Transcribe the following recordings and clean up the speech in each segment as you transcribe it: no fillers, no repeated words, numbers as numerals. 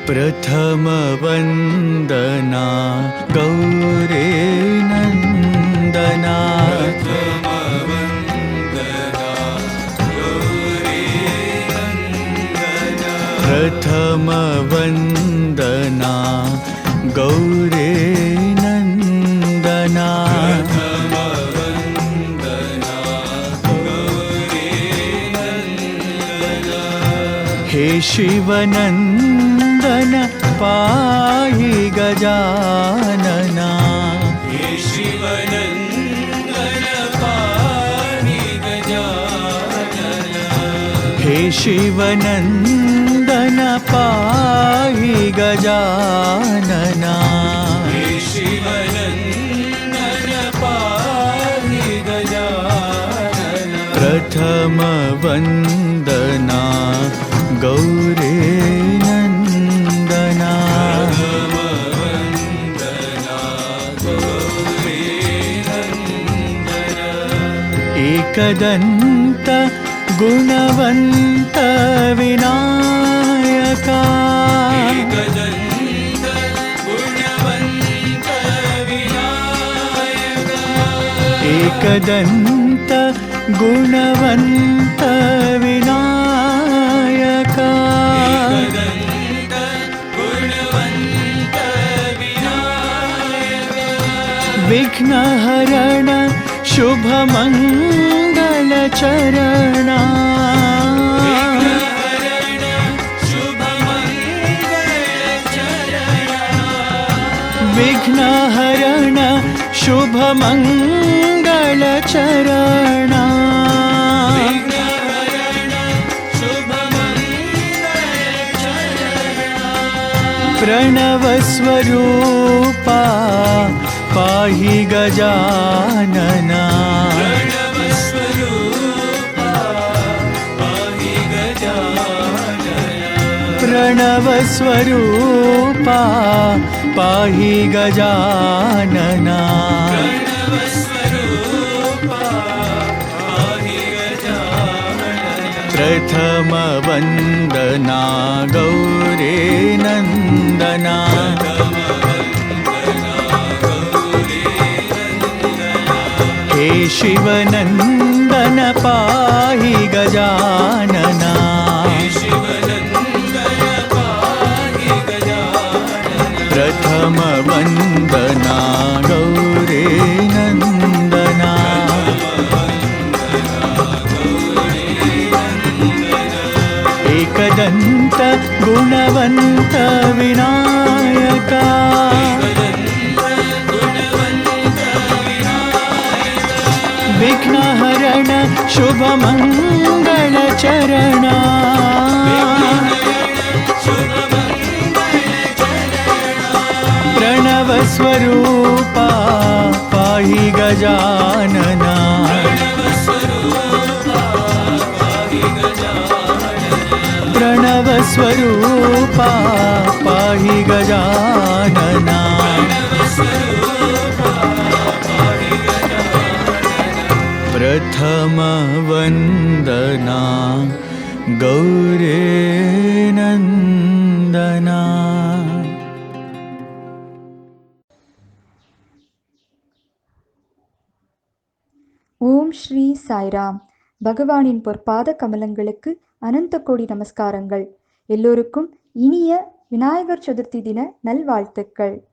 प्रथम वंदना गौरे नंदना। प्रथम वंदना गौरे नंदना। हे शिवनंदन पाहि गजानना। हे शिवनंदन पाहि गजानना। हे शिवनंदन पाहि गजानना। हे शिवनंदन पाहि गजानना। प्रथम वंदना गौरे नंदना। एकदंत गुणवंत विनायका। एकदंत गुणवंत विनायका। एकदंत गुणवंत विनायका। एकदंत गुणवंत विनायका। विघ्नहरण शुभमंगल चरणा। विघ्नहरण शुभमंगल चरणा। विघ्नहरण शुभमंगल चरणा। विघ्नहरण शुभमंगल चरणा। प्रणव स्वरूपा पाहि गजानना। प्रणव स्वरूपा पाहि गजानना। प्रणव स्वरूपा पाहि गजानना। प्रणव स्वरूपा पाहि गजानना। प्रथम वंदना गौरे नंदना। हे शिवनंदन पाहि गजानना। हे शिवनंदन पाहि गजानना। प्रथम वंदना गौरे नंदना। एकदंत गुणवंत विनायका। विघ्नहरण शुभमंगल चरणा। प्रणव स्वरूपा पाहि गजानना। प्रणव स्वरूपा पाहि गजानना। प्रथम वंदना गौरे नंदना। ஓம் ஸ்ரீ சாய்ராம். பகவானின் பொற்பாத கமலங்களுக்கு அனந்த கோடி நமஸ்காரங்கள். எல்லோருக்கும் இனிய விநாயகர் சதுர்த்தி தின நல்வாழ்த்துக்கள்.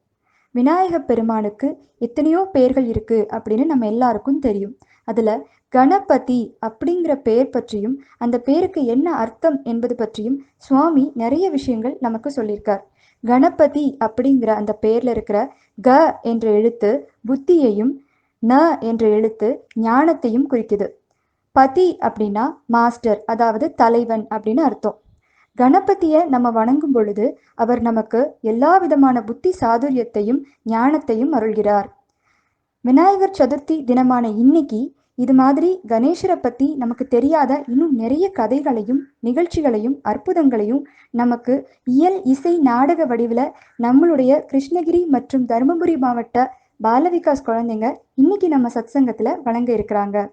விநாயகப் பெருமானுக்கு எத்தனையோ பெயர்கள் இருக்கு அப்படின்னு நம்ம எல்லாருக்கும் தெரியும். அதுல கணபதி அப்படிங்கிற பெயர் பற்றியும் அந்த பேருக்கு என்ன அர்த்தம் என்பது பற்றியும் சுவாமி நிறைய விஷயங்கள் நமக்கு சொல்லியிருக்கார். கணபதி அப்படிங்கிற அந்த பெயர்ல இருக்கிற க என்ற எழுத்து புத்தியையும் ந என்ற எழுத்து ஞானத்தையும் குறிக்குது. பதி அப்படின்னா மாஸ்டர், அதாவது தலைவன் அப்படின்னு அர்த்தம். கணபதியை நம்ம வணங்கும் பொழுது அவர் நமக்கு எல்லா விதமான புத்தி சாதுரியத்தையும் ஞானத்தையும் அருள்கிறார். விநாயகர் சதுர்த்தி தினமான இன்னைக்கு இது மாதிரி கணேசரை பற்றி நமக்கு தெரியாத இன்னும் நிறைய கதைகளையும் நிகழ்ச்சிகளையும் அற்புதங்களையும் நமக்கு இயல் இசை நாடக வடிவில் நம்மளுடைய கிருஷ்ணகிரி மற்றும் தருமபுரி மாவட்ட பாலவிகாஸ் குழந்தைங்க இன்னைக்கு நம்ம சத்சங்கத்தில் வழங்க இருக்கிறாங்க.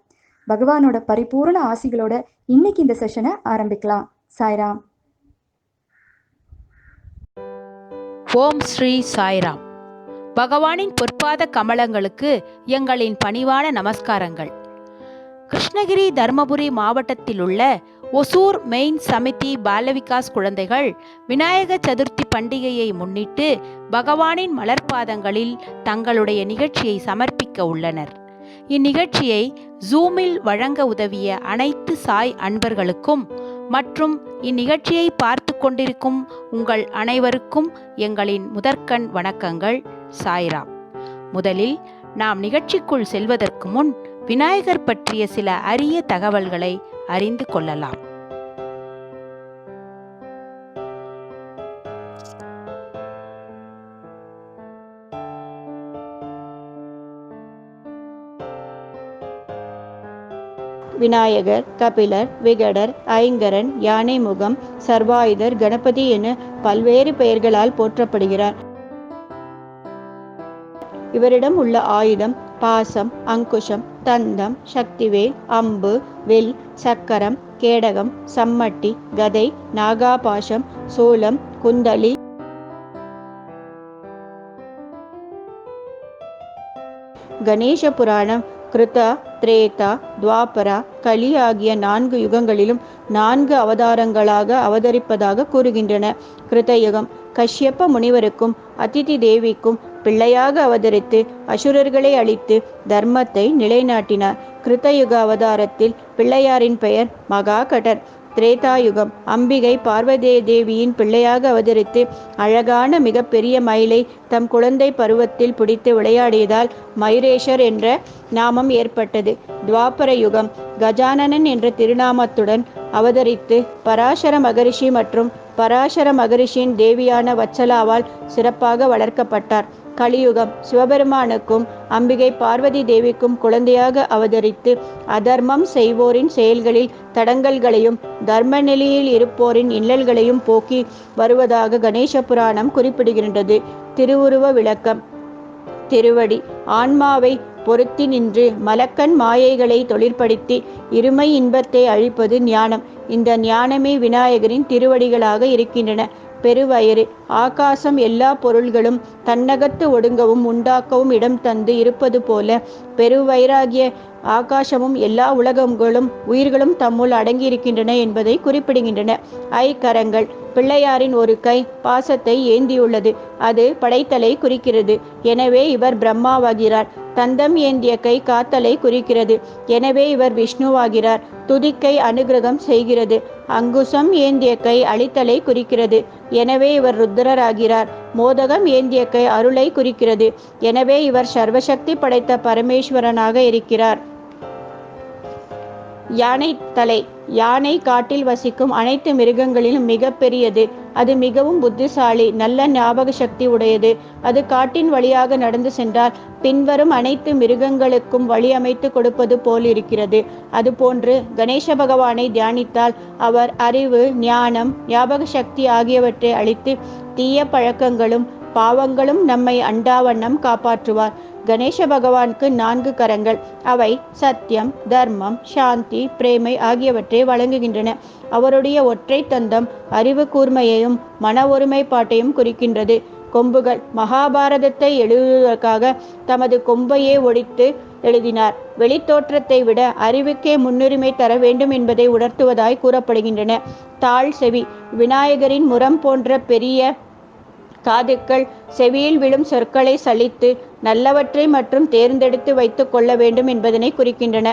பகவானோட பரிபூர்ண ஆசிகளோட இன்னைக்கு இந்த செஷனை ஆரம்பிக்கலாம். சாய்ராம். ஓம் ஸ்ரீ சாய்ராம். பகவானின் பொற்பாத கமலங்களுக்கு எங்களின் பணிவான நமஸ்காரங்கள். கிருஷ்ணகிரி தர்மபுரி மாவட்டத்தில் உள்ள ஒசூர் மெயின் சமிதி பாலவிகாஸ் குழந்தைகள் விநாயக சதுர்த்தி பண்டிகையை முன்னிட்டு பகவானின் மலர்பாதங்களில் தங்களுடைய நிகழ்ச்சியை சமர்ப்பிக்க உள்ளனர். இந்நிகழ்ச்சியை ஜூமில் வழங்க உதவிய அனைத்து சாய் அன்பர்களுக்கும் மற்றும் இந்நிகழ்ச்சியை பார்த்து கொண்டிருக்கும் உங்கள் அனைவருக்கும் எங்களின் முதற்கண் வணக்கங்கள். சாய்ராம். முதலில் நாம் நிகழ்ச்சிக்குள் செல்வதற்கு முன் விநாயகர் பற்றிய சில அரிய தகவல்களை அறிந்து கொள்ளலாம். விநாயகர், கபிலர், விகடர், ஐங்கரன், யானை முகம், சர்வாயுதர், கணபதி என பல்வேறு பெயர்களால் போற்றப்படுகிறார். இவரிடம் உள்ள ஆயுதம் பாசம், அங்குஷம், தந்தம், சக்திவேல், அம்பு, வில், சக்கரம், கேடகம், சம்மட்டி, கதை, நாகாபாசம், சூலம், குந்தலி, கணேச புராணம் கிருதா, திரேதா, துவாபரா, கலி ஆகிய 4 யுகங்களிலும் 4 அவதாரங்களாக அவதரிப்பதாக கூறுகின்றன. கிருதயுகம் கஷ்யப்ப முனிவருக்கும் அதிதி தேவிக்கும் பிள்ளையாக அவதரித்து அசுரர்களை அழித்து தர்மத்தை நிலைநாட்டினார். கிருதயுக அவதாரத்தில் பிள்ளையாரின் பெயர் மகாகடர். திரேதாயுகம் அம்பிகை பார்வதி தேவியின் பிள்ளையாக அவதரித்து அழகான மிக பெரிய மயிலை தம் குழந்தை பருவத்தில் பிடித்து விளையாடியதால் மயூரேஷர் என்ற நாமம் ஏற்பட்டது. துவாபர யுகம் கஜானனன் என்ற திருநாமத்துடன் அவதரித்து பராசர மகரிஷி மற்றும் பராசர மகரிஷியின் தேவியான வத்சலாவால் சிறப்பாக வளர்க்கப்பட்டார். கலியுகம் சிவபெருமானுக்கும் அம்பிகை பார்வதி தேவிக்கும் குழந்தையாக அவதரித்து அதர்மம் செய்வோரின் செயல்களில் தடங்கல்களையும் தர்ம நிலையில் இருப்போரின் இன்னல்களையும் போக்கி வருவதாக கணேச புராணம் குறிப்பிடுகின்றது. திருவுருவ விளக்கம். திருவடி ஆன்மாவை பொருத்தி நின்று மலக்கண் மாயைகளை தொழிற்படுத்தி இருமை இன்பத்தை அழிப்பது ஞானம். இந்த ஞானமே விநாயகரின் திருவடிகளாக இருக்கின்றன. பெருவயிறு ஆகாசம் எல்லா பொருள்களும் தன்னகத்து ஒடுங்கவும் உண்டாக்கவும் இடம் தந்து இருப்பது போல பெருவயிறாகிய ஆகாசமும் எல்லா உலகங்களும் உயிர்களும் தம்முள் அடங்கியிருக்கின்றன என்பதை குறிப்பிடுகின்றன. ஐக்கரங்கள் பிள்ளையாரின் ஒரு கை பாசத்தை ஏந்தியுள்ளது. அது படைத்தலை குறிக்கிறது. எனவே இவர் பிரம்மாவாகிறார். தந்தம் ஏந்திய கை காத்தலை குறிக்கிறது. எனவே இவர் விஷ்ணுவாகிறார். துதிக்கை அனுகிரகம் செய்கிறது. அங்குசம் ஏந்திய கை அழித்தலை குறிக்கிறது. எனவே இவர் ருத்ரராகிறார். மோதகம் ஏந்திய கை அருளை குறிக்கிறது. எனவே இவர் சர்வசக்தி படைத்த பரமேஸ்வரனாக இருக்கிறார். யானை தலை யானை காட்டில் வசிக்கும் அனைத்து மிருகங்களிலும் மிக பெரியது. அது மிகவும் புத்திசாலி, நல்ல ஞாபக சக்தி உடையது. அது காட்டின் வழியாக நடந்து சென்றால் பின்வரும் அனைத்து மிருகங்களுக்கும் வழி அமைத்து கொடுப்பது போல் இருக்கிறது. அதுபோன்று கணேச பகவானை தியானித்தால் அவர் அறிவு, ஞானம், ஞாபக சக்தி ஆகியவற்றை அளித்து தீய பழக்கங்களும் பாவங்களும் நம்மை அண்டாவண்ணம் காப்பாற்றுவார். கணேச பகவானுக்கு 4 கரங்கள். அவை சத்தியம், தர்மம், சாந்தி, பிரேமை ஆகியவற்றை வழங்குகின்றன. அவருடைய ஒற்றை தந்தம் அறிவு கூர்மையையும் மன ஒருமைப்பாட்டையும் குறிக்கின்றது. கொம்புகள் மகாபாரதத்தை எழுதுவதற்காக தமது கொம்பையே ஒடித்து எழுதினார். வெளித்தோற்றத்தை விட அறிவுக்கே முன்னுரிமை தர வேண்டும் என்பதை உணர்த்துவதாய் கூறப்படுகின்றன. தாழ் செவி விநாயகரின் முரம் போன்ற பெரிய காதுக்கள் செவியில் விழும் சொற்களை சலித்து நல்லவற்றை மற்றும் தேர்ந்தெடுத்து வைத்து கொள்ள வேண்டும் என்பதனை குறிக்கின்றன.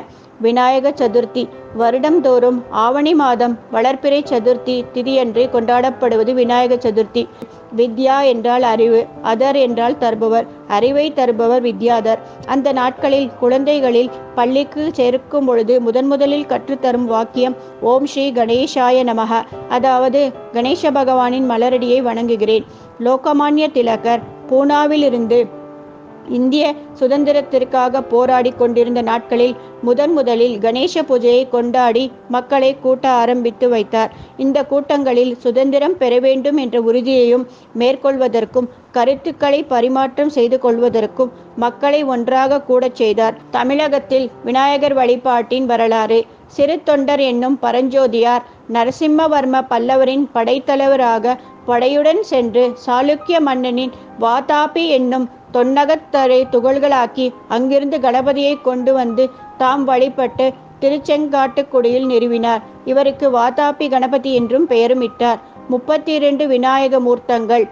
விநாயக சதுர்த்தி வருடந்தோறும் ஆவணி மாதம் வளர்பிறை சதுர்த்தி திதியன்று கொண்டாடப்படுவது விநாயக சதுர்த்தி. வித்யா என்றால் அறிவு, அதர் என்றால் தருபவர், அறிவை தருபவர் வித்யாதர். அந்த நாட்களில் குழந்தைகளில் பள்ளிக்கு சேர்க்கும் பொழுது முதலில் கற்றுத்தரும் வாக்கியம் ஓம் ஸ்ரீ கணேசாய நமக, அதாவது கணேச பகவானின் மலரடியை வணங்குகிறேன். லோகமான்ய திலகர் பூனாவிலிருந்து இந்திய சுதந்திரத்திற்காக போராடி கொண்டிருந்த நாட்களில் முதலில் கணேச பூஜையை கொண்டாடி மக்களை கூட்ட ஆரம்பித்து வைத்தார். இந்த கூட்டங்களில் சுதந்திரம் பெற வேண்டும் என்ற உறுதியையும் மேற்கொள்வதற்கும் கருத்துக்களை பரிமாற்றம் செய்து கொள்வதற்கும் மக்களை ஒன்றாக கூடச் செய்தார். தமிழகத்தில் விநாயகர் வழிபாட்டின் வரலாறு. சிறு தொண்டர் என்னும் பரஞ்சோதியார் நரசிம்மவர்ம பல்லவரின் படைத்தலைவராக படையுடன் சென்று சாளுக்கிய மன்னனின் வாதாபி என்னும் தொன்னகத்தரை துகள்களாக்கி அங்கிருந்து கணபதியை கொண்டு வந்து தாம் வழிபட்டு திருச்செங்காட்டுக்குடியில் நிறுவினார். இவருக்கு வாதாபி கணபதி என்றும் பெயருமிட்டார். 32 விநாயக மூர்த்தங்கள்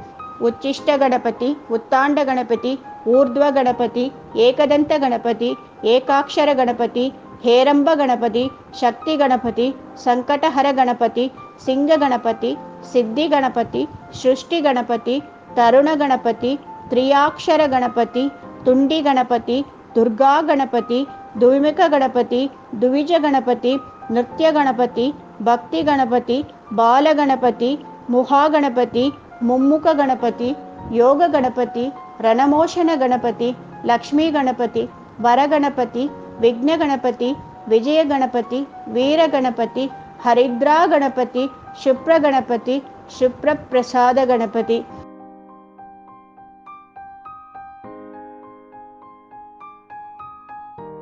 உச்சிஷ்ட கணபதி, உத்தாண்ட கணபதி, ஊர்த்வ கணபதி, ஏகதந்த கணபதி, ஏகாட்சர கணபதி, ஹேரம்ப கணபதி, சக்தி கணபதி, சங்கடஹர கணபதி, சிங்க கணபதி, சித்தி கணபதி, ஸ்ருஷ்டி கணபதி, தருண கணபதி, திரியாட்சர கணபதி, துண்டி கணபதி, துர்கா கணபதி, துவிமுக கணபதி, துவிஜ கணபதி, நிருத்ய கணபதி, பக்தி கணபதி, பால கணபதி, முகா கணபதி, மும்முக கணபதி, யோக கணபதி, ரணமோஷன கணபதி, லக்ஷ்மி கணபதி, வரகணபதி, விக்ன கணபதி, விஜய கணபதி, வீர கணபதி, ஹரித்ரா கணபதி, சுப்ர கணபதி, சுப்ர பிரசாத கணபதி.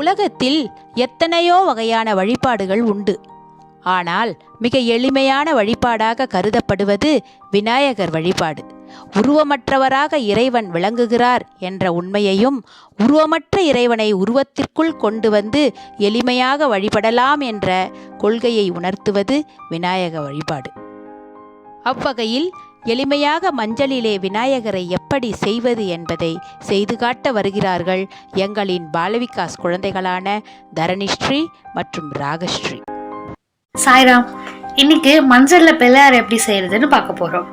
உலகத்தில் எத்தனையோ வகையான வழிபாடுகள் உண்டு. ஆனால் மிக எளிமையான வழிபாடாக கருதப்படுவது விநாயகர் வழிபாடு. உருவமற்றவராக இறைவன் விளங்குகிறார் என்ற உண்மையையும், உருவமற்ற இறைவனை உருவத்திற்குள் கொண்டு வந்து எளிமையாக வழிபடலாம் என்ற கொள்கையை உணர்த்துவது விநாயக வழிபாடு. அவ்வகையில் எளிமையாக மஞ்சளிலே விநாயகரை எப்படி செய்வது என்பதை செய்து காட்ட வருகிறார்கள் எங்களின் பாலவிகாஸ் குழந்தைகளான தரணிஸ்ரீ மற்றும் ராகஸ்ரீ. சாய்ராம், இன்னைக்கு மஞ்சள்ல பிள்ளையார் எப்படி செய்யறதுன்னு பார்க்க போறோம்.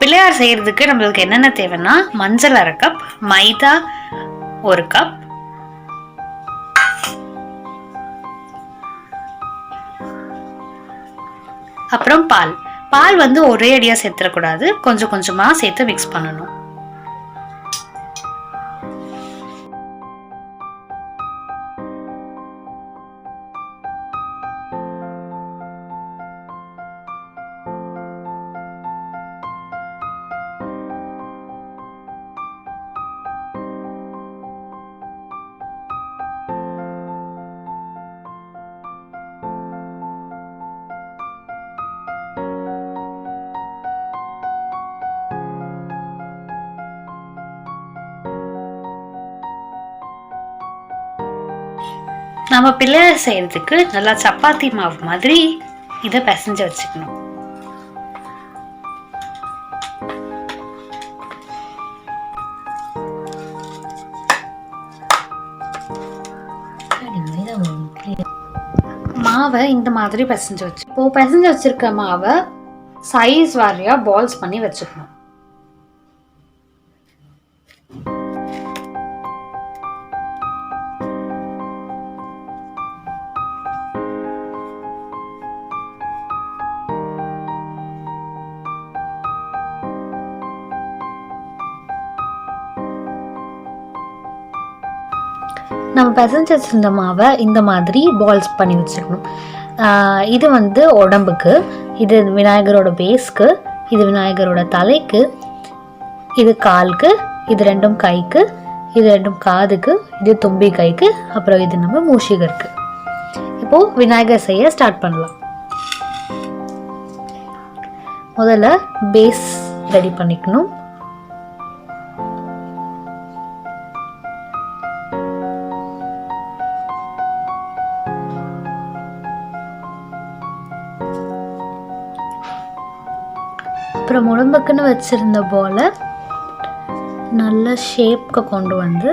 பிள்ளையார் செய்யறதுக்கு நம்மளுக்கு என்னென்ன தேவைன்னா, மஞ்சள் 1/2 கப், மைதா 1 கப், அப்புறம் பால். பால் வந்து ஒரே அடியா சேர்த்துடக்கூடாது, கொஞ்சம் கொஞ்சமா சேர்த்து மிக்ஸ் பண்ணணும். நம்ம பிள்ளையார் செய்யறதுக்கு நல்லா சப்பாத்தி மாவு மாதிரி இதை பிசைஞ்சு வச்சுக்கணும். மாவை இந்த மாதிரி பிசைஞ்சு வச்சு, இப்போ பிசைஞ்சு வச்சிருக்க மாவை சைஸ் வாரியா பால்ஸ் பண்ணி வச்சுக்கணும். நம்ம பிசைஞ்சு வச்சிருந்த மாவை இந்த மாதிரி பால்ஸ் பண்ணி வச்சுக்கணும். இது வந்து உடம்புக்கு, இது விநாயகரோட பேஸ்க்கு, இது விநாயகரோட தலைக்கு, இது காலுக்கு, இது 2 கைக்கு, இது 2 காதுக்கு, இது தும்பி கைக்கு, அப்புறம் இது நம்ம மூஷிகருக்கு. இப்போ விநாயகர் செய்ய ஸ்டார்ட் பண்ணலாம். முதல்ல பேஸ் ரெடி பண்ணிக்கணும். அப்புறம் உடம்புக்குன்னு வச்சிருந்த போல நல்ல ஷேப்க்கு கொண்டு வந்து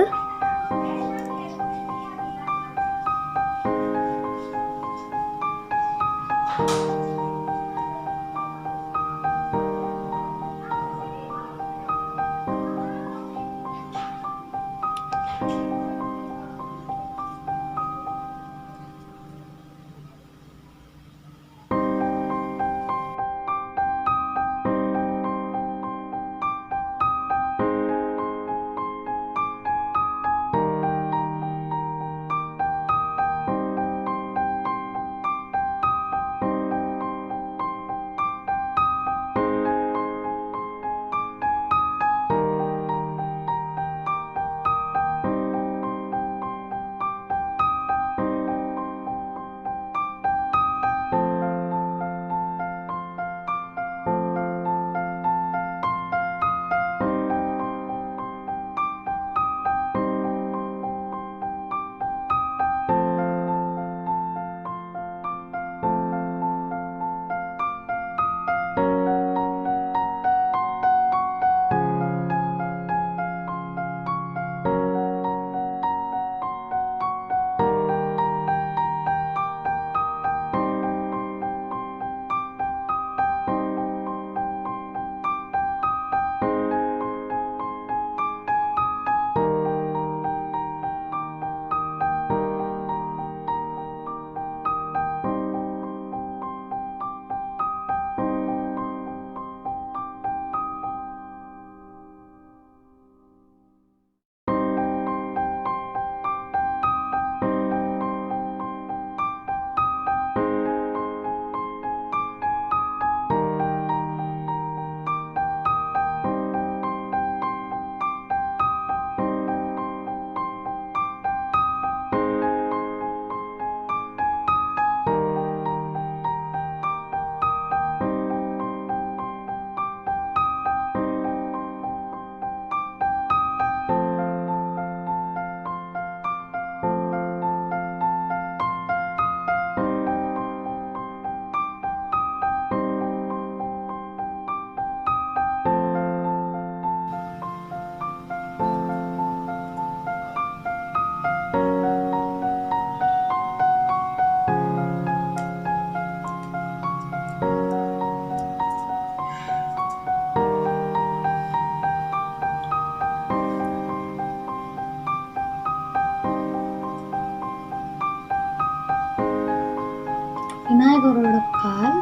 விநாயகரோட கால்,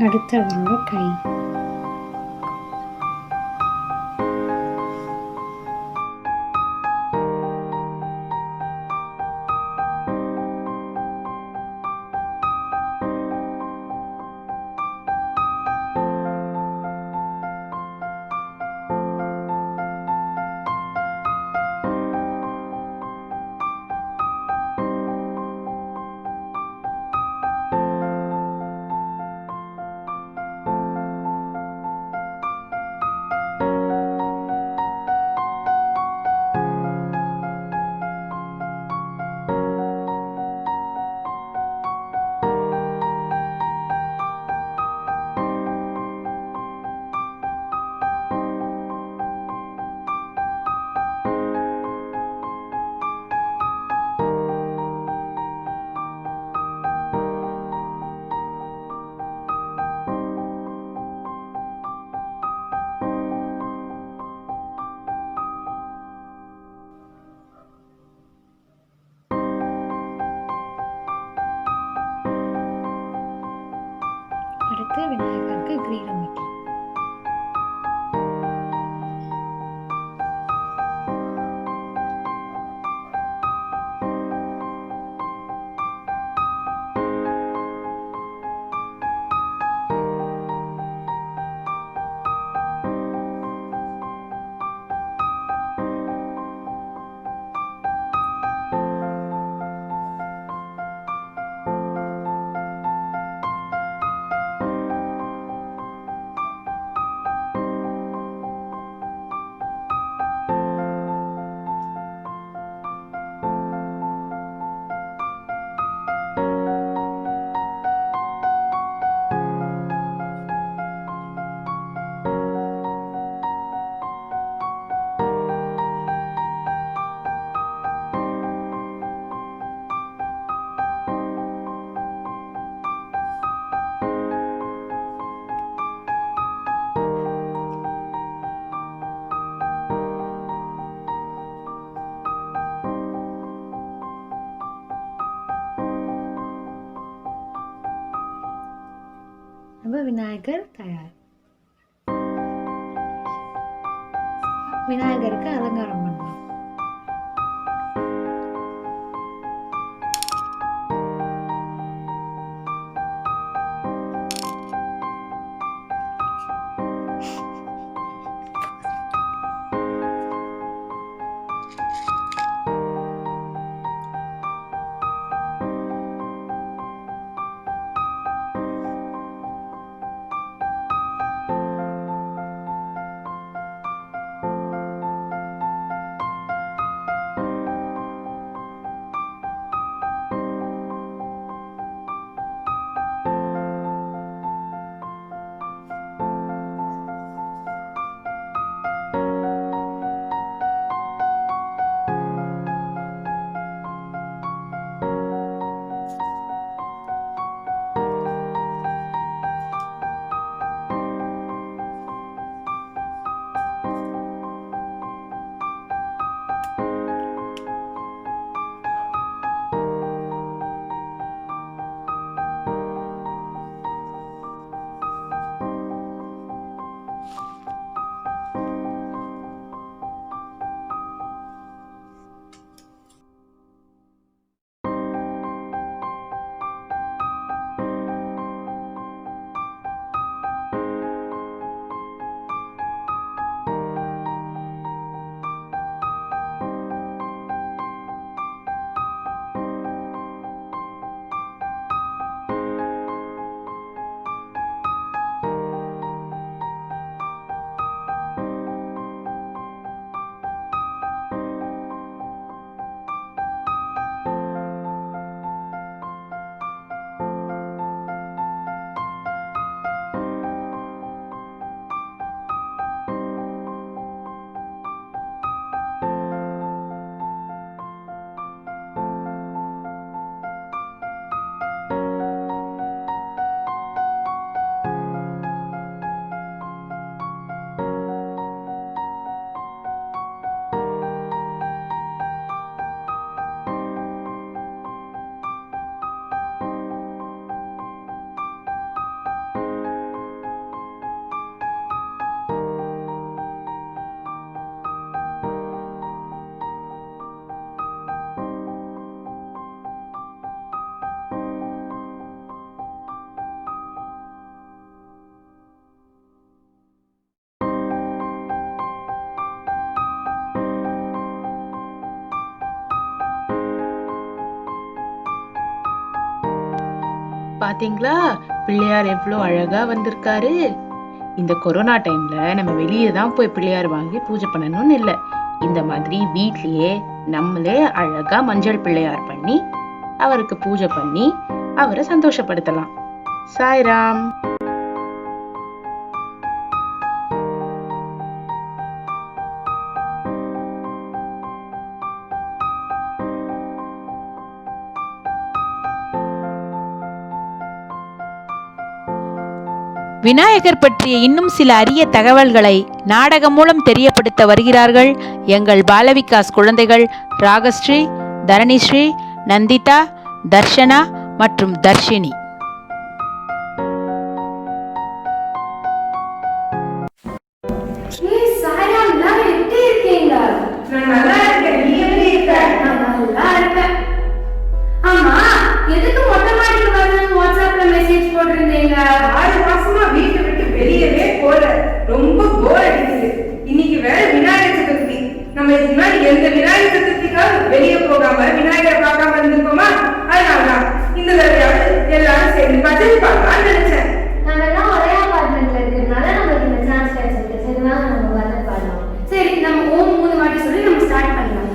அடுத்து அவரோட கை. அடுத்து விநாயகருக்கு கிரீடம் வைக்கலாம். நம்ம விநாயகர் தயார். விநாயகருக்கு அலங்காரம் பண்ணலாம். பாத்தீங்களா பிள்ளையார் எவ்வளோ அழகா வந்திருக்காரு. இந்த கொரோனா டைம்ல நம்ம வெளியே தான் போய் பிள்ளையார் வாங்கி பூஜை பண்ணணும்னு இல்லை. இந்த மாதிரி வீட்லயே நம்மளே அழகா மஞ்சள் பிள்ளையார் பண்ணி அவருக்கு பூஜை பண்ணி அவரை சந்தோஷப்படுத்தலாம். சாய்ராம். விநாயகர் பற்றிய இன்னும் சில அரிய தகவல்களை நாடகம் மூலம் தெரியப்படுத்த வருகிறார்கள் எங்கள் பாலவிகாஸ் குழந்தைகள் ராகஸ்ரீ, தரணிஸ்ரீ, நந்திதா, தர்ஷனா மற்றும் தர்ஷினி. ரொம்ப போர் அடிக்குது. இன்னைக்கு வேற விநாயகர் சதுர்த்தி. நம்ம இதுக்கு முன்னாடி எந்த விநாயகர் சதுர்த்திக்காக வெளியே போகாம விநாயகரை பார்க்காம இருந்திருக்கோமா? அதனாலதான் இந்த தடவையாவது எல்லாரும் சேர்ந்து பஜனை பார்க்கலாம்னு நினைச்சேன். ஒரே அபார்ட்மெண்ட்ல இருக்கிறதுனால நமக்கு இந்த சான்ஸ் கிடைச்சிருக்கு. சரினா நம்ம பஜனை பாடலாம். சரி, நம்ம ஓம் 3 வாட்டி சொல்லி நம்ம ஸ்டார்ட் பண்ணலாம்.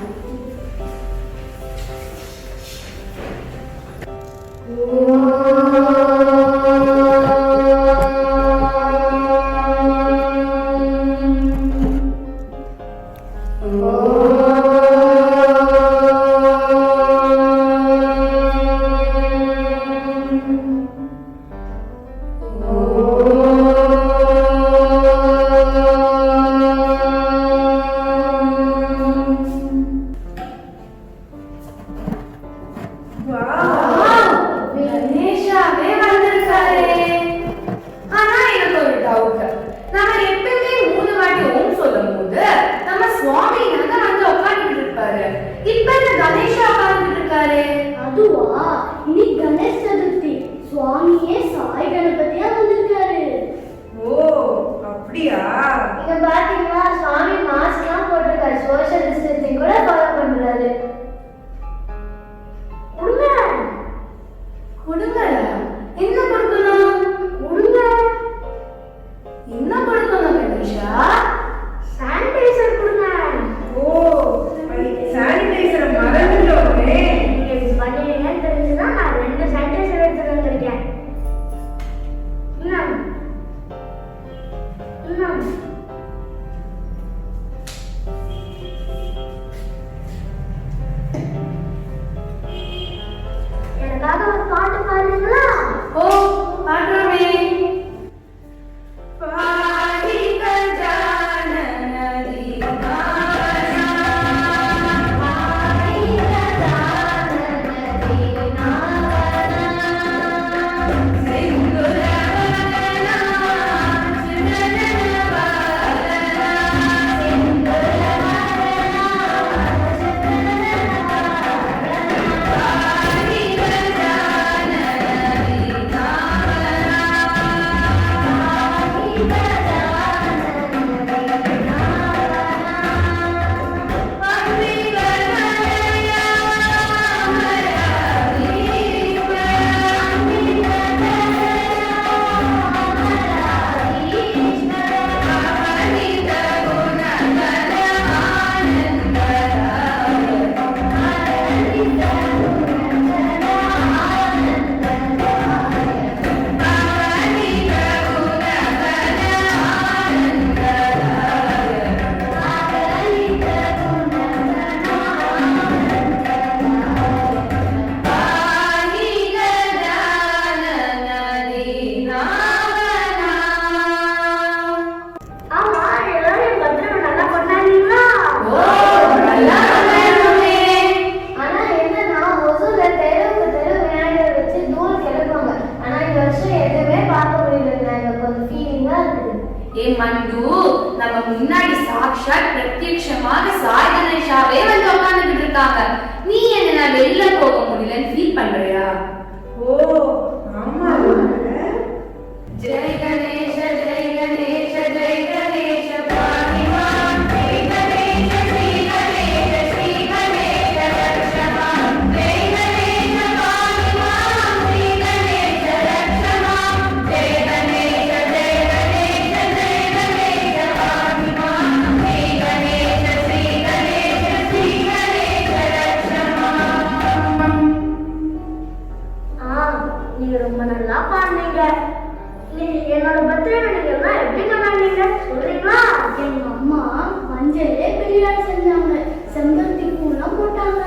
பர்த்டே பண்ணிக்கலாம் எப்படிங்க பண்ணீங்க சொல்றீங்களா? எங்க அம்மா மஞ்சளே பிள்ளையார் செஞ்சாங்க, செம்பருத்தி பூலாம் போட்டாங்க.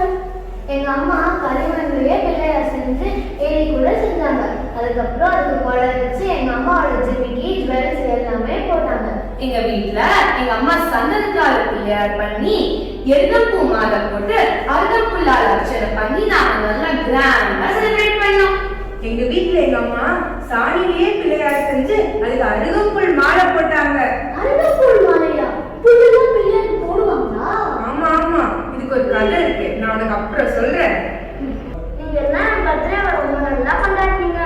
எங்க அம்மா களிமண்ணிலேயே பிள்ளையார் செஞ்சு ஏரி கூட செஞ்சாங்க. அதுக்கப்புறம் அதுக்கு குழல் வச்சு எங்க அம்மாவோட ஜிமிக்கி ஜுவல்ஸ் எல்லாமே போட்டாங்க. எங்க வீட்டுல எங்க அம்மா சந்தனத்தால பிள்ளையார் பண்ணி எருகப்பூ மாலை போட்டு அருகப்புல்லால் அர்ச்சனை பண்ணி நாங்க நல்லா கிராண்டா செலிப்ரேட் பண்ணோம். எங்க வீட்டுல எங்க அம்மா சாணிலேயே பிள்ளையார் செஞ்சு அதுக்கு அருகம்புல் மாலை போட்டாங்க. அருகம்புல் மாலையா? புல்லுதான் பிள்ளையாருக்கு போடுவாங்களா? ஆமா ஆமா, இதுக்கு ஒரு கதை இருக்கு, நான் உனக்கு அப்புறம் சொல்றேன். நீங்க எல்லாம் பர்த்டே ரொம்ப நல்லா கொண்டாடுறீங்க.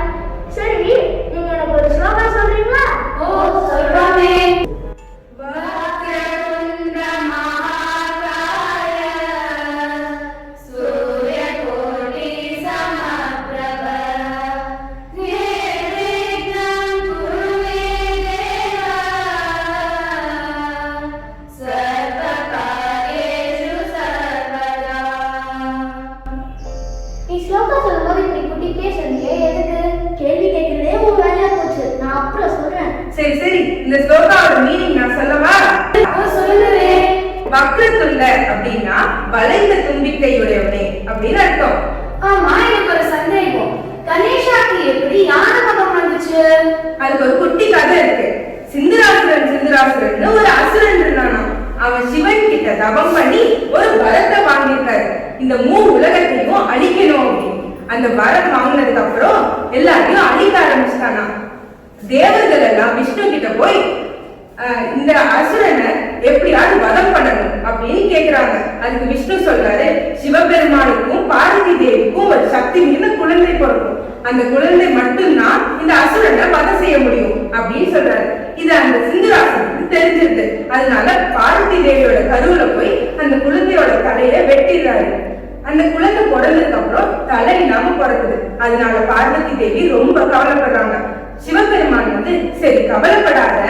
சரி, நீங்க எனக்கு ஒரு ஸ்லோகம் சொல்றீங்களா? ஓ சொல்றானே. நீ ஸ்லோகம் சொல்லும்போது இப்படி குட்டிக்கே சொன்னீங்க, எதுக்கு? கேள்வி கேட்கறதே உன் வேலையா போச்சு. நான் அப்புறம் சொல்றேன். சரி சரி, இந்த ஸ்லோகாவோட மீனிங் நான் சொல்லவா? சொல்லுவே. வக்ரத்துள்ள அப்படின்னா வளைந்த தும்பிக்கையுடையவனே அப்படின்னு அர்த்தம். ஆமா, எனக்கு ஒரு சந்தேகம். கணேஷாக்கு எப்படி யானை மதம் வந்துச்சு? அதுக்கு ஒரு குட்டி கதை இருக்கு. சிந்துராசுரன் ஒரு அசுரன் இருந்தானா. அவன் சிவன் கிட்ட தவம் பண்ணி ஒரு வரத்தை வாங்கியிருக்காரு, இந்த 3 உலகத்தையும் அழிக்கணும் அப்படின்னு. அந்த வரம் வாங்கினதுக்கு அப்புறம் எல்லாத்தையும் அழிக்க ஆரம்பிச்சிட்டானா. தேவர்கள் எல்லாம் விஷ்ணு கிட்ட போய் இந்த அசுரனை எப்படியாவது வதம் பண்ணணும் அப்படின்னு கேக்குறாங்க. அதுக்கு விஷ்ணு சொல்றாரு, சிவபெருமானுக்கும் பார்வதி தேவிக்கும் ஒரு சக்தி மிகுந்த குழந்தை பிறக்கும், அந்த குழந்தை மட்டும்தான் இந்த அசுரனை வதம் செய்ய முடியும் அப்படின்னு சொல்றாரு. இது அந்த சிந்துராசுரனுக்கு தெரிஞ்சிருது. அதனால பார்வதி தேவியோட கருவுல போய் அந்த குழந்தையோட தலையை வெட்டிடுறாரு. அந்த குழந்தை பிறந்ததுக்கு அப்புறம் தலை இல்லாம பிறக்குது. அதனால பார்வதி தேவி ரொம்ப கவலைப்படுறாங்க. சிவபெருமான் வந்து, சரி கவலைப்படாத,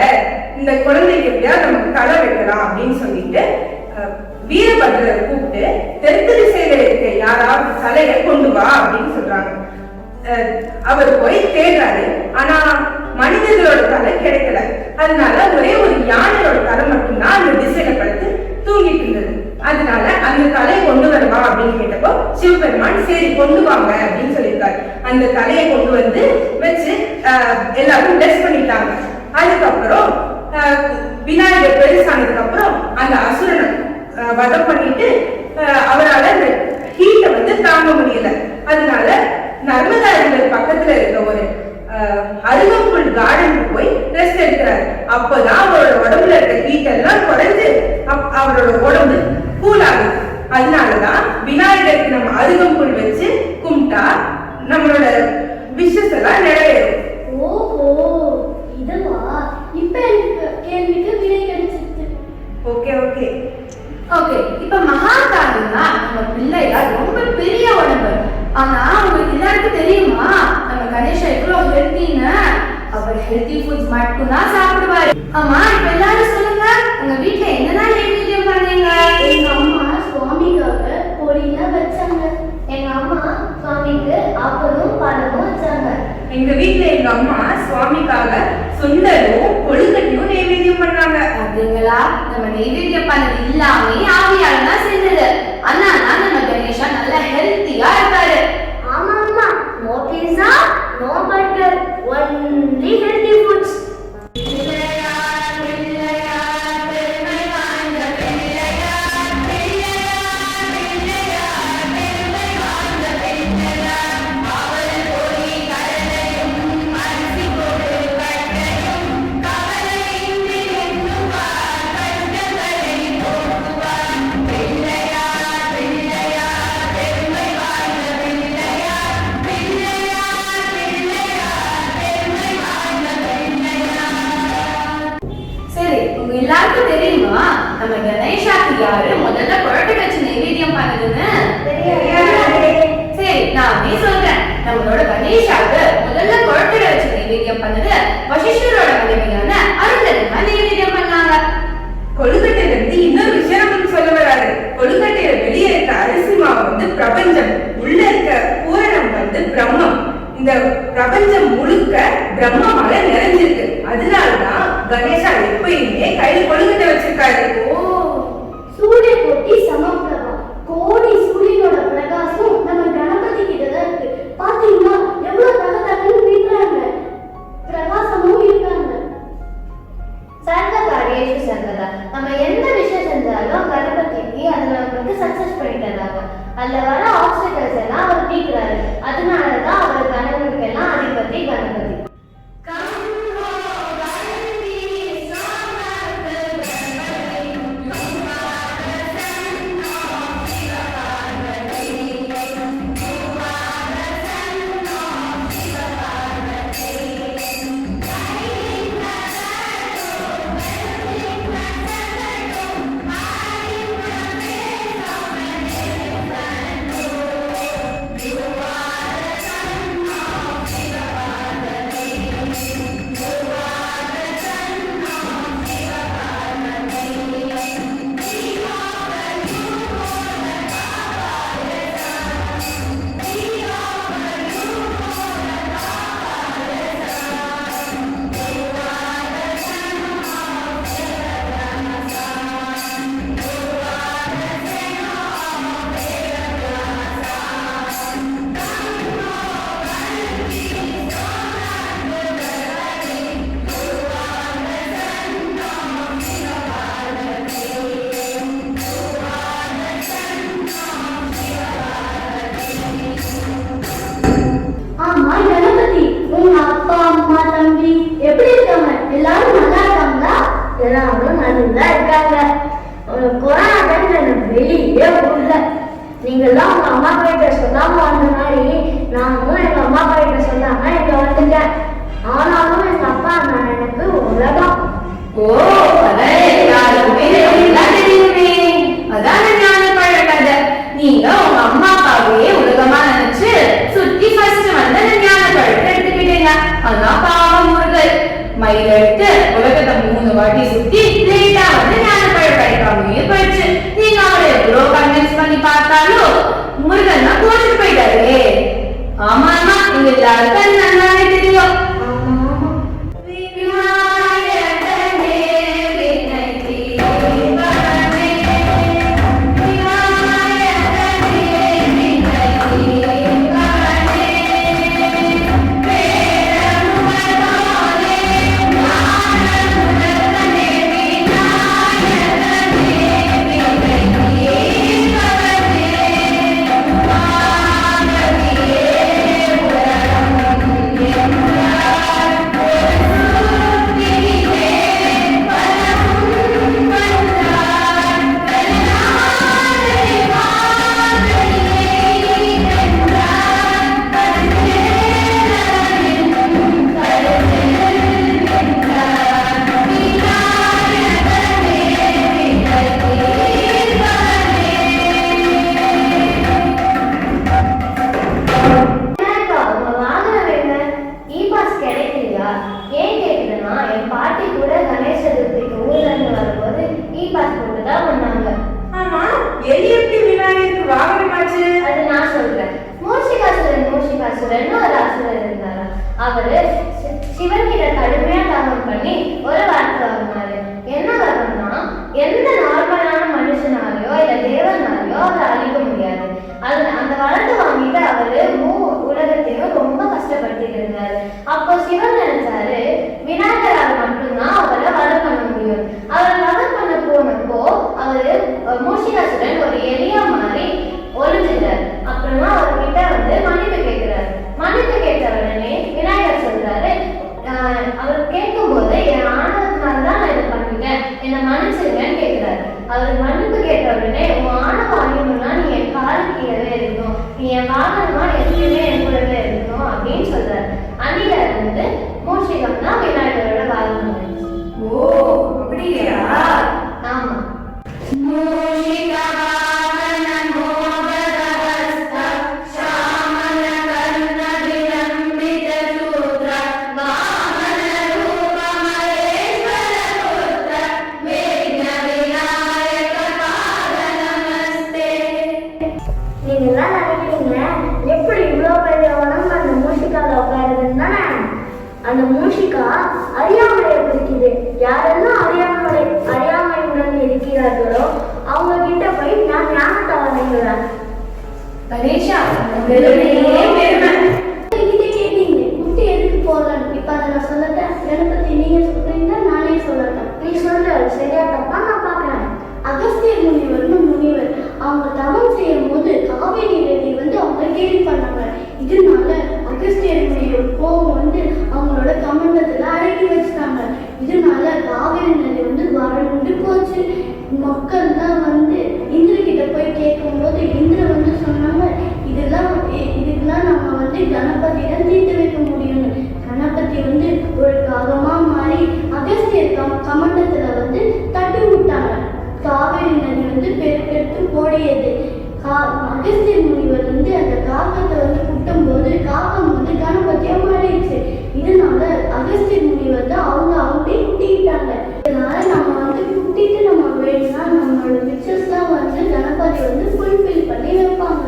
இந்த குழந்தைக்கு எப்படியாவது நமக்கு தலை வைக்கலாம் அப்படின்னு சொல்லிட்டு வீரபத்ரரை கூப்பிட்டு தெற்கு திசையில இருக்க யாராவது தலையை கொண்டு வா அப்படின்னு சொல்றாங்க. அவர் போய் தேடுறாரு, ஆனா மனிதர்களோட தலை கிடைக்கல. அதனால ஒரே ஒரு யானையோட தலை மட்டும்தான் அந்த திசையில படுத்து தூங்கிட்டு இருந்தது. அதனால அந்த தலையை கொண்டு வரவா அப்படின்னு கேட்டப்போ சிவபெருமான் சரி கொண்டு வாங்க அப்படின்னு சொல்லியிருக்காரு. அந்த தலையை கொண்டு வந்து வச்சு எல்லாரும் டெஸ்ட் பண்ணிட்டாங்க. அதுக்கப்புறம் விநாயகர் பெருசானதுக்கு அப்புறம் அந்த அசுரனை வதம் பண்ணிட்டு அவரால் அந்த ஹீட்டை வந்து தாங்க முடியல. அதனால நர்மதா ரிவர் பக்கத்துல இருக்க ஒரு அருகம்புல் கார்டனுக்கு போய் ரெஸ்ட் எடுக்கிறார். அப்பதான் அவரோட உடம்புல இருக்க ஹீட் எல்லாம் குறைஞ்சு அவரோட உடம்பு கூல் ஆகுது. அதனாலதான் விநாயகருக்கு நம்ம அருகம்புல் வச்சு கும்பிட்டா நம்மளோட விஷஸ் எல்லாம் நிறைவேறும். ஓஹோ, இதுவா? இப்ப எனக்கு கேள்விக்கு விடை கிடைச்சிருச்சு. ஓகே ஓகே ஓகே, இப்ப மகாகாலினா நம்ம பிள்ளையார் ரொம்ப பெரிய உடம்பு. ஆனா உங்களுக்கு எல்லாருக்கும் தெரியுமா நம்ம கணேஷா எவ்வளவு ஹெல்த்தின்னு? அவர் ஹெல்த்தி ஃபுட்ஸ் மட்டும் தான் சாப்பிடுவாரு. ஆமா, இப்ப எல்லாரும் சொல்லுங்க, உங்க வீட்டுல என்னதான் நைவேத்தியம் பண்ணீங்க? எங்க அம்மா சுவாமிக்காக பொடியெல்லாம் வச்சாங்க. எங்க அம்மா சுவாமிக்கு அப்பளும் பழமும் வச்சாங்க. எங்க வீட்டுல எங்க அம்மா சுவாமிக்காக சுண்டலும் கொழுக்கட்டையும் நைவேத்தியம் பண்ணாங்க. அப்படிங்களா? நம்ம நைவேத்தியம் பண்ணது இல்லாம ஆவியால தான் செஞ்சது. ஆனா நம்ம கணேஷா நல்லா ஹெல்த்தியா இருக்காரு. ஆமா ஆமா, no pizza, no burger, only healthy foods. எல்லாருக்கும் தெரியுமா நம்ம கணேஷாக்கு யாரு முதல்ல குழந்தை வச்சு நைவேத்தியம் பண்ணதுன்னு? சரி, நான் சொல்றேன். நம்மளோட கணேஷாக்கு முதல்ல குழந்தை வச்சு நைவேத்தியம் பண்ணது வசிஷ்டரோட மனைவியான அருந்ததிமா நைவேத்தியம் பண்ணாங்க. கொழுக்கட்டையில இருந்து இன்னொரு விஷயம் நமக்கு சொல்ல வராரு. கொழுக்கட்டையில வெளியே இருக்க அரிசி மாவு வந்து பிரபஞ்சம், உள்ள இருக்க பூரணம் வந்து பிரம்மம். இந்த பிரபஞ்சம் முழுக்க பிரம்மமால நிறைஞ்சிருக்கு. அதனால கணேசா எப்பயுமே கையில கொழுக்கட்டை வச்சிருக்காரு. ஓ, சூரிய கோட்டி சமப்பிரபா. கோடி சூரியனோட பிரகாசம் நம்ம கணபதி கிட்டதான் இருக்கு. பாத்தீங்கன்னா எவ்வளவு தகதகன்னு வீட்டுறாங்க, பிரகாசமும் இருக்காங்க. சர்வகாரியேஷு சர்வதா. நம்ம எந்த விஷயம் செஞ்சாலும் கணபதிக்கு அதுல நமக்கு சக்சஸ் பண்ணிட்டதாங்க. அதுல வர ஆப்ஸ்டிகல்ஸ் எல்லாம் அவர் தீர்க்கிறாரு. அதனாலதான் அவர் கணவனுக்கு எல்லாம் அதிபதி கணபதி. எல்லாரும் நல்லா இருக்காங்க. கொரோனா டைம்ல வெளியே போகல. நீங்கெல்லாம் உங்க அம்மா கிட்ட சொல்லாம வந்த மாதிரி நானும் எங்க அம்மா கிட்ட சொல்லாம இங்க வந்துட்டேன். ஆனாலும் எங்க அப்பா நான் எனக்கு உலகம். ஓ, எல்லாருக்குமே தெரியுமே. அதான் ஞான பழக்கதை. நீங்க உங்க அம்மா அப்பாவே உலகமா நினைச்சு சுத்தி ஃபர்ஸ்ட் வந்து ஞான பழத்தை எடுத்துக்கிட்டீங்க. அதான் பாவம் முருகல் மயில் எடுத்து உலகத்தை 3 வாட்டி சுத்தி லேட்டா வந்து ஞான பழம் கிடைக்காமயே போயிடுச்சு. நீங்க அவரை எவ்வளவு கன்வின்ஸ் பண்ணி பார்த்தாலும் முருகன் தான் கோச்சுட்டு போயிட்டாரு. ஆமா ஆமா, இங்க எல்லாருக்கும் நல்லாவே தெரியும். அவரு சிவன் கிட்ட கடுமையா தவம் பண்ணி ஒரு வார்த்தை வாங்கினாரு. என்ன வரணும்னா, எந்த நார்மலான மனுஷனாலையோ இல்ல தேவனாலையோ அதை அழிக்க முடியாது. அந்த வளர்த்து வாங்கிட்டு அவரு உலகத்தையும் ரொம்ப கஷ்டப்படுத்திட்டு இருந்தாரு. அப்போ சிவன் நினைச்சாரு, விநாயகரால் மட்டும்தான் அவரை வளம் பண்ண முடியும். அவரை வளம் பண்ண போனப்போ அவரு மூஷிகாசுரன் ஒரு எலியா மாதிரி ஒளிஞ்சிட்டார். அப்புறமா அவர்கிட்ட வந்து மன்னிப்பு கேட்கிறாரு. மன்னிப்பு கேட்ட உடனே விநாயகர் சொல்றாரு, அவர் கேட்கும் போது என் ஆணவத்தினால்தான் நான் இது பண்ணிட்டேன், என்னை மன்னிச்சிருங்கன்னு கேட்கிறாரு. அவர் மன்னிப்பு கேட்ட உடனே உன் ஆணவம் அழியணும்னா நீ என் கால் கீழே இருக்கணும், நீ என் வாகனமா எப்பயுமே என் கூடவே இருக்கணும் அப்படின்னு சொல்றாரு. அன்னில இருந்து மூஷிகம் தான் விநாயகரோட வாகனம். ஓ, அப்படியா? ஆமா. இருக்கிறார்களோ அவங்க கிட்ட போய் நான் ஞானத்தை வழங்குவேன். கணேஷா பெருமை. கேட்டீங்க குட்டி எதுக்கு போகலாம்? இப்ப அதை நான் சொல்லட்டேன். கணபதி நீங்க சொல்றீங்கன்னா நானே சொல்லட்டேன். நீ சொல்ற சரியா தப்பா நான் பாக்குறேன். அகஸ்தியர் முனிவர் அவங்க தவம் செய்யும் போது காவேரி நதி அவங்க கேள்வி பண்ணாங்க. இதனால அகஸ்தியர் முனிவர் கோபம் அவங்களோட கமண்டத்துல அடக்கி வச்சுட்டாங்க. இதனால காவேரி நதி வறண்டு போச்சு. மக்கள்லாம் இந்திரகிட்ட போய் கேட்கும் போது இந்திர சொன்னாங்க, இதுக்கெல்லாம் நம்ம கணபதியிடம் தீர்த்து வைக்க முடியும். கணபதி ஒரு காகமா மாறி அகஸ்தியர் கமண்டத்துல தட்டி விட்டாங்க. காவேரி நதி பெருக்கெடுத்து ஓடியது. அகஸ்தியர் முனிவர் அந்த காகத்தை குட்டும் போது காகம் கணபதியா மாறிடுச்சு. இதனால அகஸ்தியர் முனிவர் அவங்களே குட்டிக்கிட்டாங்க. இதனால நம்ம குட்டிட்டு நம்ம வேணும்னா நம்மளோட பிக்சர்ஸ்லாம் கணபதி ஃபுல்ஃபில் பண்ணி வைப்பாங்க.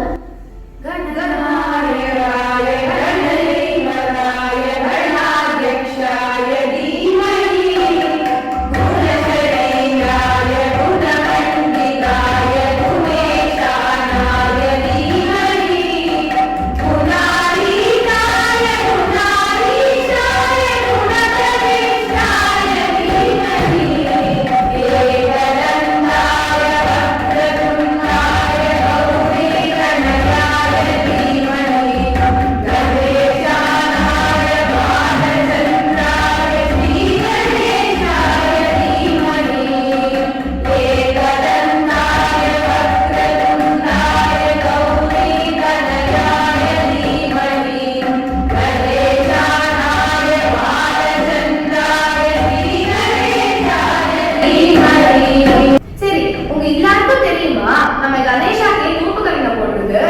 சரி, உங்க எல்லாருக்கும் தெரியுமா நம்ம கணேஷாக்கு தூக்கு கண்ணை போடுறது?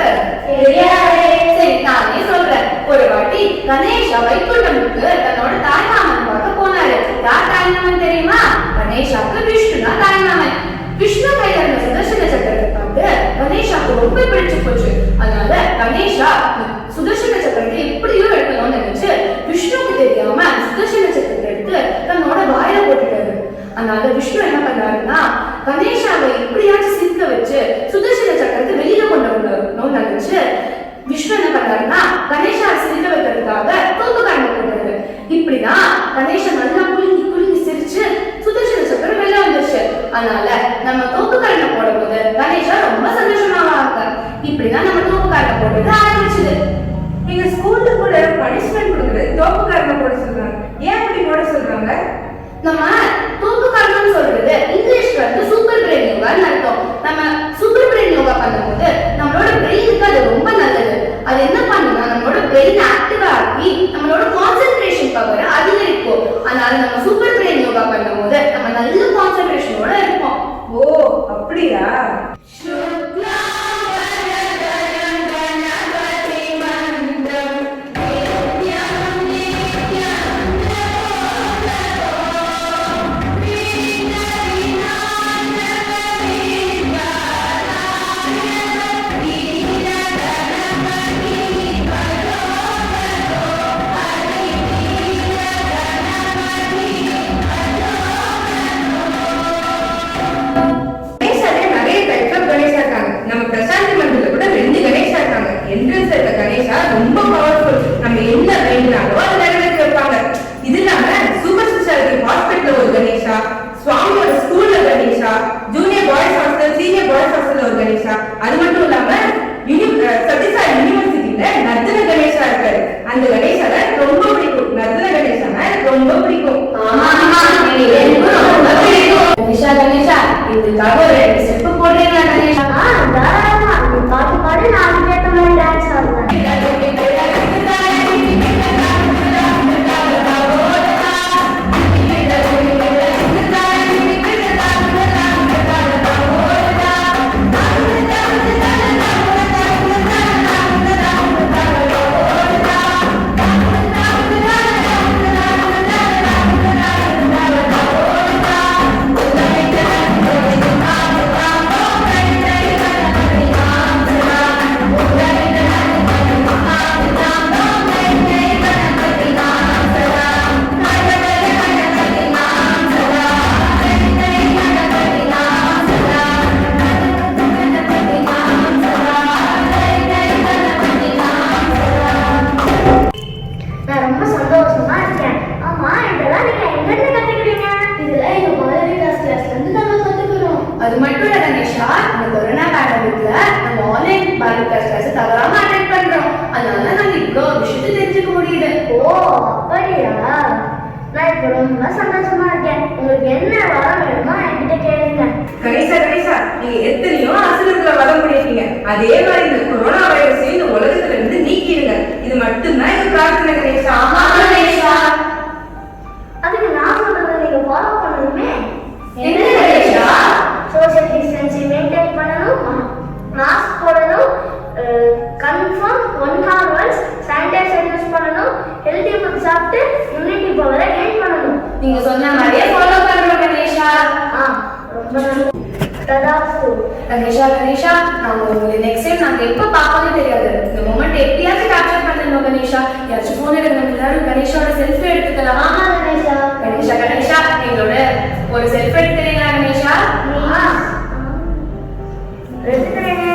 சரி, நானே சொல்றேன். ஒரு வாட்டி கணேஷா வைகுண்டமுக்கு தன்னோட தாய்மாமன் பார்க்க போனாரு. யார் தாய்மாமன் தெரியுமா? கணேஷாக்கு விஷ்ணு தான் தாய்மாமன். விஷ்ணு கையில இருந்த சுதர்சன சக்கரத்தை பார்த்து கணேஷாக்கு ரொம்ப பிடிச்சு போச்சு. அதனால கணேஷா சுதர்சன சக்கரத்தை எப்படியோ எடுக்கணும்னு நினைச்சு விஷ்ணுக்கு தெரியாம சுதர்சன சக்கரத்தை எடுத்து தன்னோட வாயில போட்டுட்டாரு. அதனால விஷ்ணு என்ன பண்ணாருன்னா கணேஷாவை எப்படியாச்சும் சிரிக்க வச்சு சுதர்சன சக்கரத்தை வெளியில கொண்டு வரணும்னு நினைச்சு விஷ்ணு என்ன பண்ணாருன்னா கணேஷா சிரிக்க வைக்கிறதுக்காக தூக்கு கண்ணை போட்டாரு. இப்படிதான் கணேஷா நல்லா குலுங்கி குலுங்கி சிரிச்சு சுதர்சன சக்கரம் வெளில வந்துருச்சு. அதனால நம்ம தூக்கு கண்ணை போடும் போது கணேஷா ரொம்ப சந்தோஷமாவாங்க. இப்படிதான் நம்ம தூக்கு கண்ணை போடுறது ஆரம்பிச்சது. நீங்க ஸ்கூல்ல கூட பனிஷ்மெண்ட் கொடுக்குறது தோப்பு கண்ணை போட சொல்றாங்க. ஏன் அப்படி போட சொல்றாங்க? நம்ம தூக்கு கண்ணம்னு சொல்றது இங்கிலீஷ்ல சூப்பர் பிரெயின் யோகான்னு அர்த்தம். நம்ம சூப்பர் பிரெயின் யோகா பண்ணும்போது நம்மளோட பிரெயினுக்கு அது ரொம்ப நல்லது. அது என்ன பண்ணுன்னா நம்மளோட பிரெயின் ஆக்டிவா ஆக்கி நம்மளோட கான்சென்ட்ரேஷன் பவரை அதிகரிக்கும். அதனால நம்ம சூப்பர் பிரெயின் யோகா பண்ணும்போது நம்ம நல்ல கான்சென்ட்ரேஷனோட இருப்போம். ஓ அப்படியா? நிறைய டைப்ஸ் ஆஃப் கணேஷ் பாலிகாஸ் கிளாஸ் தவறாம அட்டெண்ட் பண்றோம். அதனால நாங்க இவ்வளவு விஷயத்தை தெரிஞ்சுக்க முடியுது. ஓ அப்படியா? நான் இப்ப ரொம்ப சந்தோஷமா இருக்கேன். உங்களுக்கு என்ன வரம் வேணுமோ என்கிட்ட கேளுங்க. கணேசா நீங்க எத்தனையோ அசுரர்களை வதம் பண்ணிருக்கீங்க. அதே மாதிரி இந்த கொரோனா வைரஸை இந்த உலகத்துல இருந்து நீக்கிடுங்க. இது மட்டும்தான் எங்க பிரார்த்தனை கணேசா. கணேசா, அதுக்கு நான் சொல்றதை நீங்க ஃபாலோ பண்ணணுமே. என்ன கணேசா? சோஷியல் டிஸ்டன்சிங் மெயின்டைன் பண்ணணும், மாஸ்க் போடணும், confirm 1 hour once sanitiser use பண்ணணும், ஹெல்தி ஃபுட் சாப்பிட்டு இம்யூனிட்டி பவரை கெயின் பண்ணணும். நீங்க சொன்ன மாதிரியே ஃபாலோ பண்றோம் கணேசா. ரொம்ப நல்லது. ததாஸ்து. கணேசா நான் உங்களை நெக்ஸ்ட் டைம் நாங்க எப்ப பார்ப்போம்னு தெரியாது. இந்த மொமெண்ட் எப்படியாச்சும் கேப்சர் பண்ணணும் கணேசா. யாராச்சும் போன் எடுக்க நம்ம எல்லாரும் கணேஷோட செல்ஃபி எடுத்துக்கலாம். ஆமா கணேசா. கணேசா எங்களோட ஒரு செல்ஃபி எடுத்துறீங்களா கணேசா? எடுத்துக்கிறேங்க.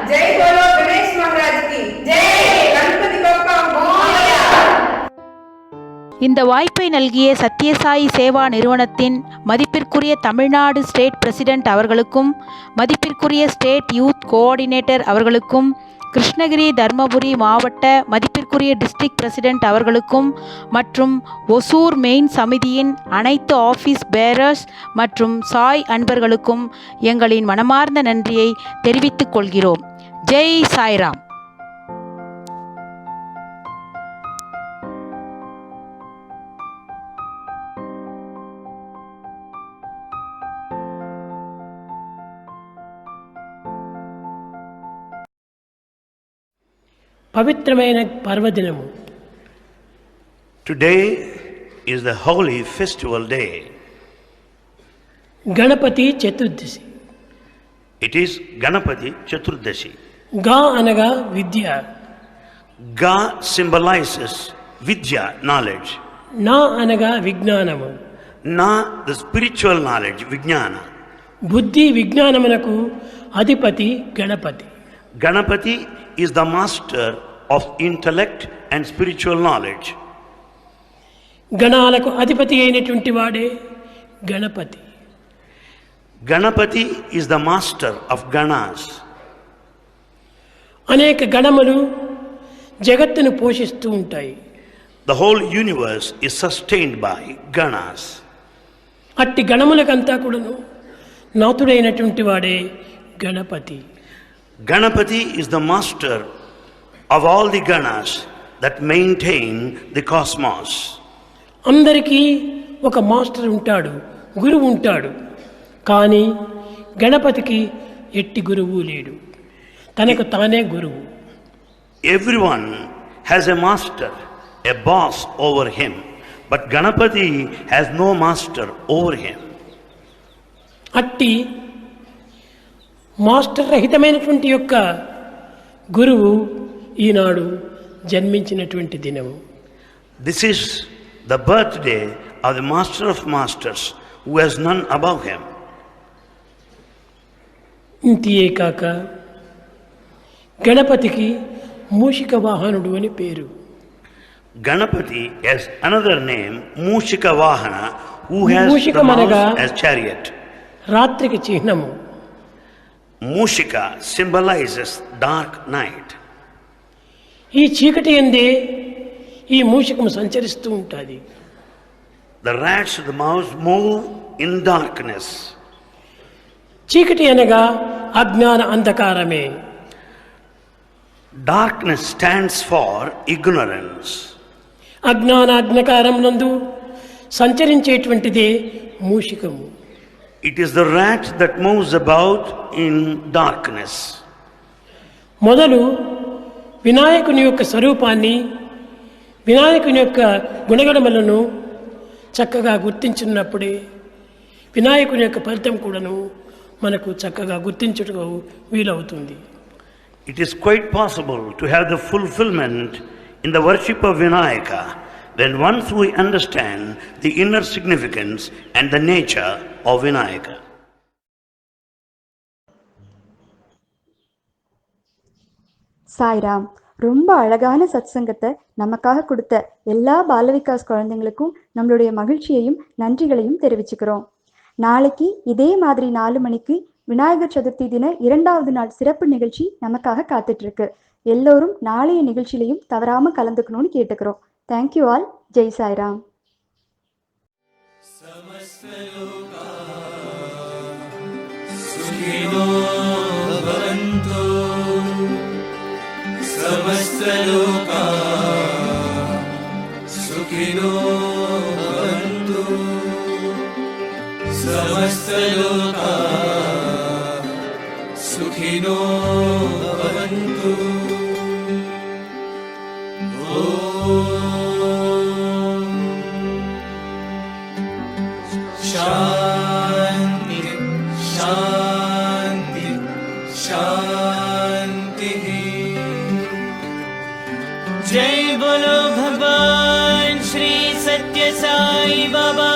ஜெய் போலோ கணேஷ் மகாராஜ் கி ஜெய். கணபதி பப்பா மோரியா. இந்த வாய்ப்பை நல்கிய சத்யசாயி சேவா நிறுவனத்தின் மதிப்பிற்குரிய தமிழ்நாடு ஸ்டேட் பிரசிடென்ட் அவர்களுக்கும், மதிப்பிற்குரிய ஸ்டேட் யூத் கோஆர்டினேட்டர் அவர்களுக்கும், கிருஷ்ணகிரி தர்மபுரி மாவட்ட மதிப்பிற்குரிய டிஸ்ட்ரிக்ட் பிரசிடென்ட் அவர்களுக்கும் மற்றும் ஒசூர் மெயின் சமிதியின் அனைத்து ஆஃபீஸ் பேரர்ஸ் மற்றும் சாய் அன்பர்களுக்கும் எங்களின் மனமார்ந்த நன்றியை தெரிவித்துக் கொள்கிறோம். ஜெய் சாய்ராம். పవిత్రమైన పర్వదినము. Today is the holy festival day. Ganapati Chaturdashi. It is Ganapati Chaturdashi. గా అనగా విద్య. Ga symbolizes Vidya, knowledge. నా అనగా విజ్ఞానము. Na, the spiritual knowledge, Vijnana. బుద్ధి విజ్ఞానమునకు అధిపతి Ganapati. Ganapati is the master of intellect and spiritual knowledge. గణాలకు అధిపతి అయినటువంటి వాడే Ganapati. Ganapati is the master of Ganas. అనేక గణములు జగత్తును పోషిస్తూ ఉంటాయి. The whole universe is sustained by Ganas. అట్టి గణములకంతా కూడాను నాథుడైనటువంటి వాడే Ganapati. Ganapati is the master of all the Ganas that maintain the cosmos. అందరికీ ఒక మాస్టర్ ఉంటాడు, గురువు ఉంటాడు. కానీ గణపతికి ఎట్టి గురువు లేడు, తనకు తానే గురువు. Everyone has a master, a boss over him, but Ganapati has no master over him. అట్టి మాస్టర్ రహితమైనటువంటి యొక్క గురువు ఈనాడు జన్మించినటువంటి దినము. This is the birthday of the master of masters who has none above him. ఇంతియే కాక గణపతికి మూషిక వాహనుడు అని పేరు. Ganapati has another name, Mushika Vahana, who has Mushika the managa mouse as chariot. రాత్రికి చిహ్నము. Mushika symbolizes dark night. ఈ చీకటి ఎందే ఈ మూషికము సంచరిస్తూ ఉంటుంది. The rats, the mouse move in darkness. చీకటి అనగా అజ్ఞాన అంధకారమే. Darkness stands for ignorance. అజ్ఞాన అంధకారం నందు సంచరించేటువంటిదే మూషికము. It is the rat that moves about in darkness. మొదలు వినాయకుని యొక్క స్వరూపాన్ని, వినాయకుని యొక్క గుణగణములను చక్కగా గుర్తించినప్పుడే వినాయకుని యొక్క ఫలితం కూడాను మనకు చక్కగా గుర్తించుటకు వీలవుతుంది. It is quite possible to have the fulfillment in the worship of Vinayaka when once we understand the inner significance and the nature of Vinayaka. Sairam. ரொம்ப அழகான சத்சங்கத்தை நமக்காக கொடுத்த எல்லா பாலவிகாஸ் குழந்தைங்களுக்கும் நம்மளுடைய மகிழ்ச்சியையும் நன்றிகளையும் தெரிவிச்சுக்கிறோம். நாளைக்கு இதே மாதிரி 4 மணிக்கு விநாயகர் சதுர்த்தி தின 2வது நாள் சிறப்பு நிகழ்ச்சி நமக்காக காத்துட்டு இருக்கு. எல்லோரும் நாளைய நிகழ்ச்சியிலையும் தவறாம கலந்துக்கணும்னு கேட்டுக்கிறோம். Thank you all. ஜெய் சாய்ராம். सुखिनो भवन्तु समस्तलोकाः सुखिनो भवन्तु समस्तलोकाः सुखिनो भवन्तु। शान्ति शान्ति शान्तिः। जय बोलो भगवान श्री सत्य साई बाबा